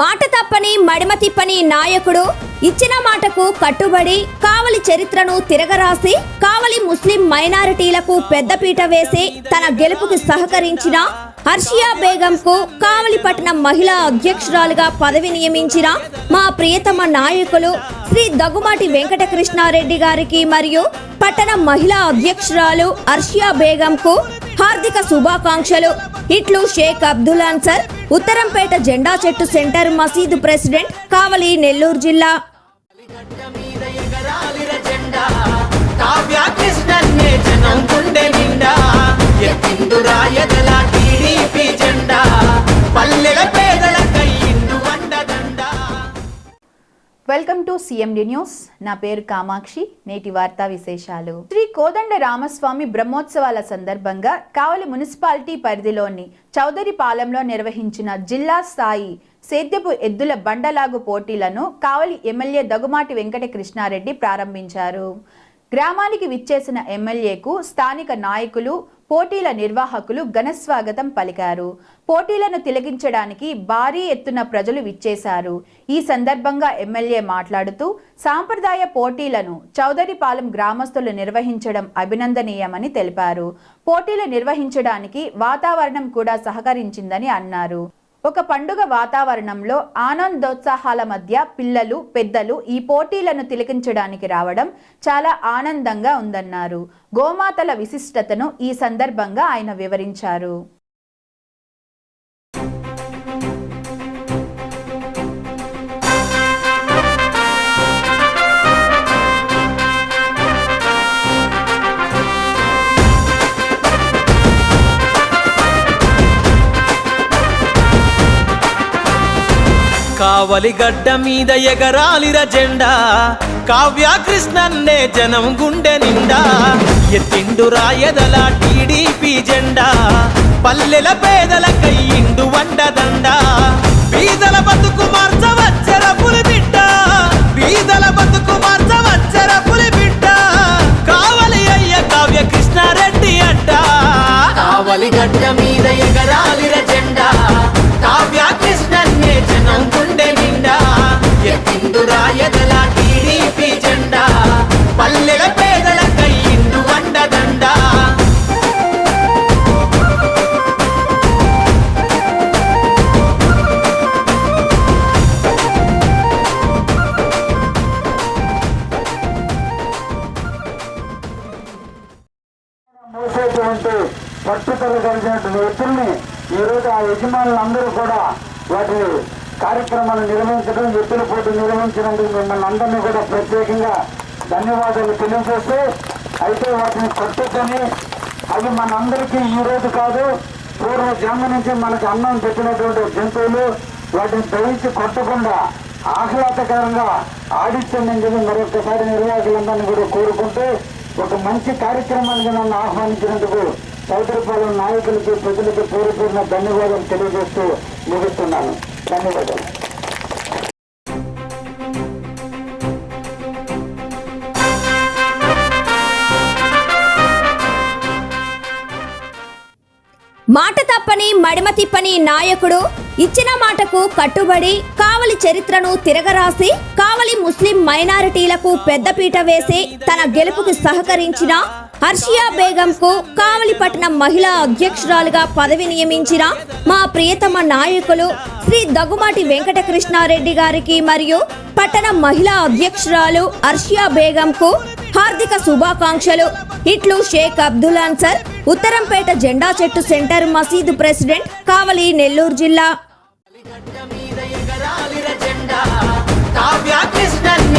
మాట తప్పని మడిమ తిప్పని నాయకుడు, ఇచ్చిన మాటకు కట్టుబడి కావలి చరిత్రను తిరగరాసి కావలి ముస్లిం మైనారిటీలకు పెద్దపీట వేసి తన గెలుపుకు సహకరించిన హర్షియా బేగంకు కావలి పట్టణ మహిళా అధ్యక్షురాలుగా పదవి నియమించిన మా ప్రియతమ నాయకులు శ్రీ దగ్గుమాటి వెంకటకృష్ణారెడ్డి గారికి మరియు పట్టణ మహిళా అధ్యక్షురాలు హర్షియా బేగంకు హార్దిక శుభాకాంక్షలు. ఇట్లు షేక్ అబ్దుల్ అన్సర్, ఉత్తరంపేట జెండా చెట్టు సెంటర్ మసీదు ప్రెసిడెంట్, కావలి, నెల్లూరు జిల్లా. Welcome to CMD news. నా పేరు కామాక్షి. నేటి వార్తా విశేషాలు. శ్రీ కోదండ రామస్వామి బ్రహ్మోత్సవాల సందర్భంగా కావలి మున్సిపాలిటీ పరిధిలోని చౌదరిపాలెంలో నిర్వహించిన జిల్లా స్థాయి సేద్యపు ఎద్దుల బండలాగు పోటీలను కావలి ఎమ్మెల్యే దగ్గుమాటి వెంకటకృష్ణారెడ్డి ప్రారంభించారు. గ్రామానికి విచ్చేసిన ఎమ్మెల్యేకు స్థానిక నాయకులు, పోటీల నిర్వాహకులు ఘనస్వాగతం పలికారు. పోటీలను తిలకించడానికి భారీ ఎత్తున ప్రజలు విచ్చేశారు. ఈ సందర్భంగా ఎమ్మెల్యే మాట్లాడుతూ సాంప్రదాయ పోటీలను చౌదరిపాలెం గ్రామస్తులు నిర్వహించడం అభినందనీయమని తెలిపారు. పోటీలు నిర్వహించడానికి వాతావరణం కూడా సహకరించిందని అన్నారు. ఒక పండుగ వాతావరణంలో ఆనందోత్సాహాల మధ్య పిల్లలు, పెద్దలు ఈ పోటీలను తిలకించడానికి రావడం చాలా ఆనందంగా ఉందన్నారు. గోమాతల విశిష్టతను ఈ సందర్భంగా ఆయన వివరించారు. కావలి గడ్డ మీద ఎగరాలిర జెండా, కావ్య కృష్ణన్నే జనం గుండె నిండా. ఎత్తిండు రాయదల టీడీపీ జెండా, పల్లెల పేదల కయ్యిండు వండదండ. బీదల బతుకు మార్చవచ్చర పులి బిడ్డ, బీదల బతుకు మార్చవచ్చర పులి బిడ్డ. కావలి అయ్య కావ్య కృష్ణారెడ్డి అడ్డ. కావలి గడ్డ మీద ఎగరాలిర జెండా, కావ్య కృష్ణన్నే జనం గుండె నిండా. ఎత్తిండు రాయదల టీడీపీ జెండా, పల్లెల పేదల కయ్యిండు వండదండ. మోసేటువంటి పట్టుదల కలిగినటువంటి వ్యక్తుల్ని ఈరోజు ఆ యజమానులందరూ కూడా వాటి కార్యక్రమాలు నిర్వహించడం, ఎత్తుల పోటీ నిర్వహించినందుకు మిమ్మల్ని అందరినీ కూడా ప్రత్యేకంగా ధన్యవాదాలు తెలియజేస్తూ, అయితే వాటిని పట్టుకొని అవి మనందరికీ ఈరోజు కాదు, పూర్వ జన్మ నుంచి మనకు అన్నం పెట్టినటువంటి జంతువులు, వాటిని దయించి కొట్టకుండా ఆహ్లాదకరంగా ఆడిస్తుందని చెప్పి మరొకసారి నిర్వాహకులందరినీ కూడా కోరుకుంటూ, ఒక మంచి కార్యక్రమానికి నన్ను ఆహ్వానించినందుకు చౌదరిపాలెం నాయకులకి, ప్రజలకు పేరుపేరున ధన్యవాదాలు తెలియజేస్తూ ముగిస్తున్నాను. ధన్యవాదాలు. మాట తప్పని మడిమ తిప్పని నాయకుడు, ఇచ్చిన మాటకు కట్టుబడి కావలి చరిత్రను తిరగరాసి కావలి ముస్లిం మైనారిటీలకు పెద్దపీట వేసి తన గెలుపుకు సహకరించిన హర్షియా బేగంకు కావలి పట్టణ మహిళా అధ్యక్షురాలుగా పదవి నియమించిన మా ప్రియతమ నాయకులు శ్రీ దగ్గుమాటి వెంకటకృష్ణారెడ్డి గారికి మరియు పట్టణ మహిళా అధ్యక్షురాలు హర్షియా బేగంకు హార్దిక శుభాకాంక్షలు. ఇట్లు షేక్ అబ్దుల్ అన్సర్, ఉత్తరంపేట జెండా చెట్టు సెంటర్ మసీదు ప్రెసిడెంట్, కావలి, నెల్లూరు జిల్లా. కావ్య కృష్ణన్